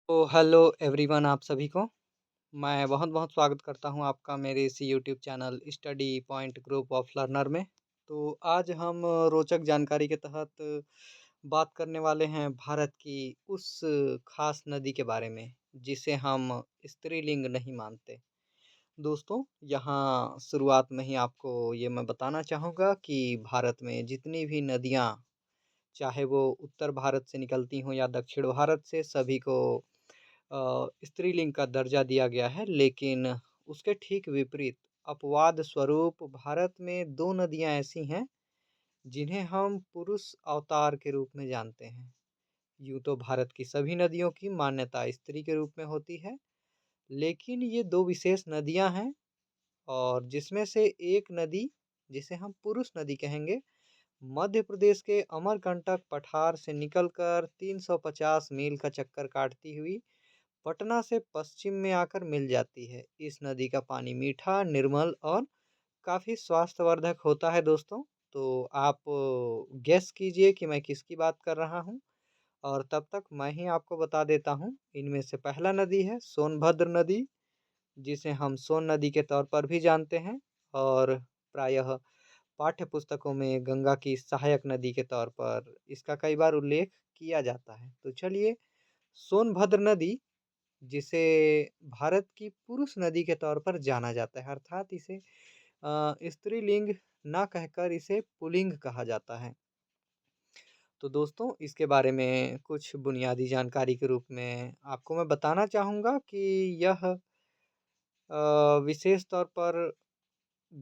तो hello everyone आप सभी को। मैं बहुत-बहुत स्वागत करता हूं आपका मेरे इस YouTube channel study point group of learner में। तो आज हम रोचक जानकारी के तहत बात करने वाले हैं भारत की उस खास नदी के बारे में जिसे हम स्त्रीलिंग नहीं मानते। दोस्तों, यहाँ शुरुआत में ही आपको ये मैं बताना चाहूँगा कि भारत में जितनी भी नदियाँ, चाहे वो उत्तर भारत से निकलती हों या दक्षिण भारत से, सभी को स्त्रीलिंग का दर्जा दिया गया है। लेकिन उसके ठीक विपरीत अपवाद स्वरूप भारत में 2 नदियाँ ऐसी हैं जिन्हें हम पुरुष अवतार के रूप में जानते हैं। यूँ तो भारत की सभी नदियों की मान्यता स्त्री के रूप में होती है, लेकिन ये 2 विशेष नदियाँ हैं और जिसमें से एक नदी, जिसे हम पुरुष नदी कहेंगे, मध्य प्रदेश के अमरकंटक पठार से निकलकर 350 मील का चक्कर काटती हुई पटना से पश्चिम में आकर मिल जाती है। इस नदी का पानी मीठा, निर्मल और काफ़ी स्वास्थ्यवर्धक होता है दोस्तों। तो आप गेस कीजिए कि मैं किसकी बात कर रहा हूँ और तब तक मैं ही आपको बता देता हूँ। इनमें से पहला नदी है सोनभद्र नदी, जिसे हम सोन नदी के तौर पर भी जानते हैं और प्रायः पाठ्य पुस्तकों में गंगा की सहायक नदी के तौर पर इसका कई बार उल्लेख किया जाता है। तो चलिए, सोनभद्र नदी, जिसे भारत की पुरुष नदी के तौर पर जाना जाता है, अर्थात इसे स्त्रीलिंग ना कहकर इसे पुल्लिंग कहा जाता है। तो दोस्तों, इसके बारे में कुछ बुनियादी जानकारी के रूप में आपको मैं बताना चाहूँगा कि यह विशेष तौर पर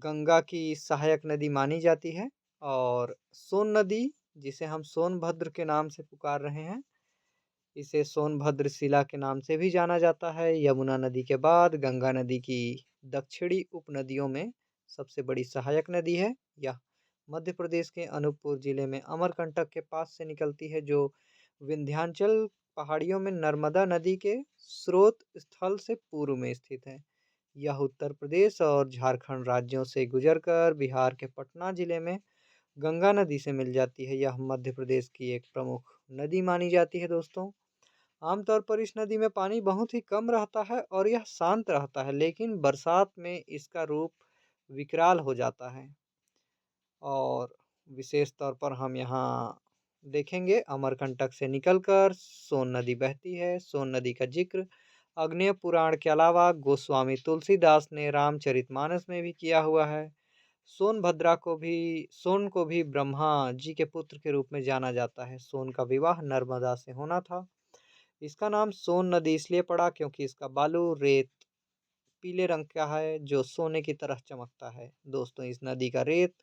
गंगा की सहायक नदी मानी जाती है और सोन नदी, जिसे हम सोनभद्र के नाम से पुकार रहे हैं, इसे सोनभद्र शिला के नाम से भी जाना जाता है। यमुना नदी के बाद गंगा नदी की दक्षिणी उपनदियों में सबसे बड़ी सहायक नदी है। यह मध्य प्रदेश के अनूपपुर जिले में अमरकंटक के पास से निकलती है, जो विंध्याचल पहाड़ियों में नर्मदा नदी के स्रोत स्थल से पूर्व में स्थित है। यह उत्तर प्रदेश और झारखंड राज्यों से गुजरकर बिहार के पटना जिले में गंगा नदी से मिल जाती है। यह मध्य प्रदेश की एक प्रमुख नदी मानी जाती है दोस्तों। आमतौर पर इस नदी में पानी बहुत ही कम रहता है और यह शांत रहता है, लेकिन बरसात में इसका रूप विकराल हो जाता है। और विशेष तौर पर हम यहाँ देखेंगे, अमरकंटक से निकलकर सोन नदी बहती है। सोन नदी का जिक्र अग्नेय पुराण के अलावा गोस्वामी तुलसीदास ने रामचरितमानस में भी किया हुआ है। सोन को भी ब्रह्मा जी के पुत्र के रूप में जाना जाता है। सोन का विवाह नर्मदा से होना था। इसका नाम सोन नदी इसलिए पड़ा क्योंकि इसका बालू रेत पीले रंग का है, जो सोने की तरह चमकता है। दोस्तों, इस नदी का रेत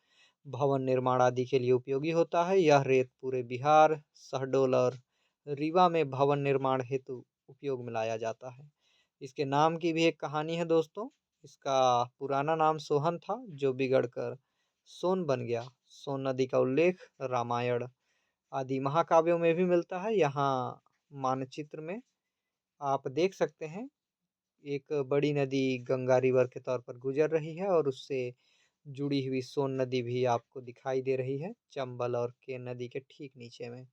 भवन निर्माण आदि के लिए उपयोगी होता है। यह रेत पूरे बिहार, शहडोल और रीवा में भवन निर्माण हेतु उपयोग में लाया जाता है। इसके नाम की भी एक कहानी है दोस्तों। इसका पुराना नाम सोहन था, जो बिगड़कर सोन बन गया। सोन नदी का उल्लेख रामायण आदि महाकाव्यों में भी मिलता है। यहाँ मानचित्र में आप देख सकते हैं, एक बड़ी नदी गंगा रिवर के तौर पर गुजर रही है और उससे जुड़ी हुई सोन नदी भी आपको दिखाई दे रही है, चंबल और केन नदी के ठीक नीचे में।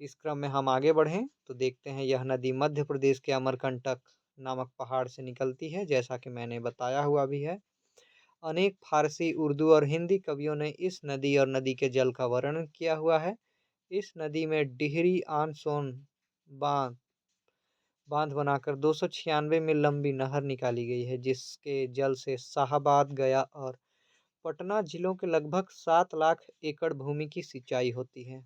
इस क्रम में हम आगे बढ़ें तो देखते हैं, यह नदी मध्य प्रदेश के अमरकंटक नामक पहाड़ से निकलती है, जैसा कि मैंने बताया हुआ भी है। अनेक फारसी, उर्दू और हिंदी कवियों ने इस नदी और नदी के जल का वर्णन किया हुआ है। इस नदी में डिहरी आन सोन बांध बांध बनाकर 296 मील लंबी नहर निकाली गई है, जिसके जल से शाहाबाद, गया और पटना जिलों के लगभग 7 लाख एकड़ भूमि की सिंचाई होती है।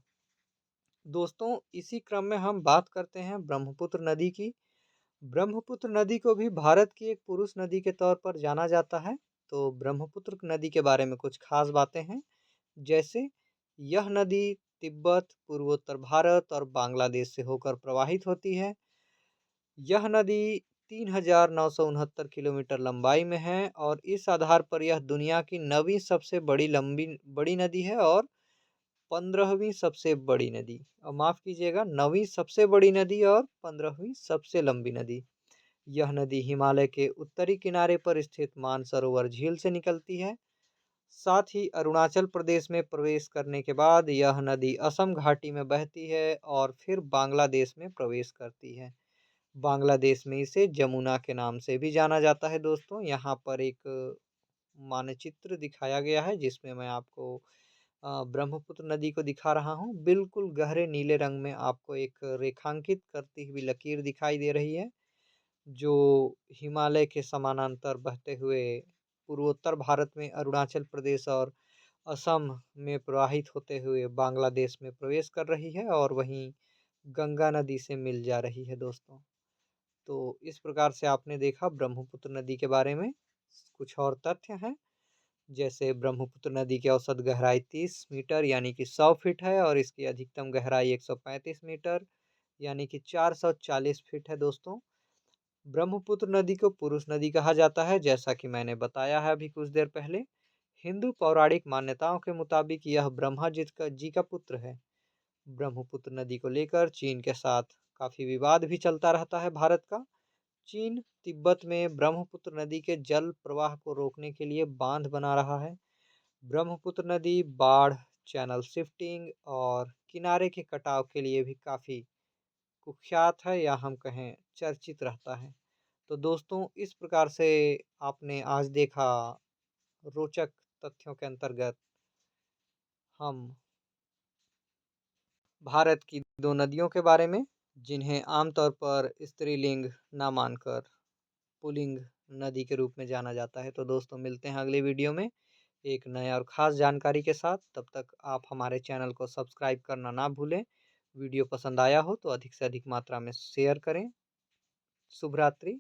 दोस्तों, इसी क्रम में हम बात करते हैं ब्रह्मपुत्र नदी की। ब्रह्मपुत्र नदी को भी भारत की एक पुरुष नदी के तौर पर जाना जाता है। तो ब्रह्मपुत्र नदी के बारे में कुछ खास बातें हैं, जैसे यह नदी तिब्बत, पूर्वोत्तर भारत और बांग्लादेश से होकर प्रवाहित होती है। यह नदी 3,969 किलोमीटर लंबाई में है और इस आधार पर यह दुनिया की 9वीं सबसे बड़ी नदी है और 15वीं सबसे बड़ी नदी, और माफ़ कीजिएगा, 9वीं सबसे बड़ी नदी और 15वीं सबसे लंबी नदी। यह नदी हिमालय के उत्तरी किनारे पर स्थित मानसरोवर झील से निकलती है। साथ ही अरुणाचल प्रदेश में प्रवेश करने के बाद यह नदी असम घाटी में बहती है और फिर बांग्लादेश में प्रवेश करती है। बांग्लादेश में इसे जमुना के नाम से भी जाना जाता है दोस्तों। यहाँ पर एक मानचित्र दिखाया गया है जिसमें मैं आपको ब्रह्मपुत्र नदी को दिखा रहा हूँ। बिल्कुल गहरे नीले रंग में आपको एक रेखांकित करती हुई लकीर दिखाई दे रही है, जो हिमालय के समानांतर बहते हुए पूर्वोत्तर भारत में अरुणाचल प्रदेश और असम में प्रवाहित होते हुए बांग्लादेश में प्रवेश कर रही है और वहीं गंगा नदी से मिल जा रही है दोस्तों। तो इस प्रकार से आपने देखा ब्रह्मपुत्र नदी के बारे में। कुछ और तथ्य हैं, जैसे ब्रह्मपुत्र नदी की औसत गहराई 30 मीटर यानी कि 100 फीट है और इसकी अधिकतम गहराई 135 मीटर यानी कि 440 फीट है दोस्तों। ब्रह्मपुत्र नदी को पुरुष नदी कहा जाता है, जैसा कि मैंने बताया है अभी कुछ देर पहले। हिंदू पौराणिक मान्यताओं के मुताबिक यह ब्रह्मा जी का पुत्र है। ब्रह्मपुत्र नदी को लेकर चीन के साथ काफी विवाद भी चलता रहता है भारत का। चीन तिब्बत में ब्रह्मपुत्र नदी के जल प्रवाह को रोकने के लिए बांध बना रहा है। ब्रह्मपुत्र नदी बाढ़, चैनल शिफ्टिंग और किनारे के कटाव के लिए भी काफी कुख्यात है, या हम कहें चर्चित रहता है। तो दोस्तों, इस प्रकार से आपने आज देखा रोचक तथ्यों के अंतर्गत हम भारत की दो नदियों के बारे में, जिन्हें आमतौर पर स्त्रीलिंग ना मानकर पुल्लिंग नदी के रूप में जाना जाता है। तो दोस्तों, मिलते हैं अगले वीडियो में एक नए और ख़ास जानकारी के साथ। तब तक आप हमारे चैनल को सब्सक्राइब करना ना भूलें। वीडियो पसंद आया हो तो अधिक से अधिक मात्रा में शेयर करें। शुभ रात्रि।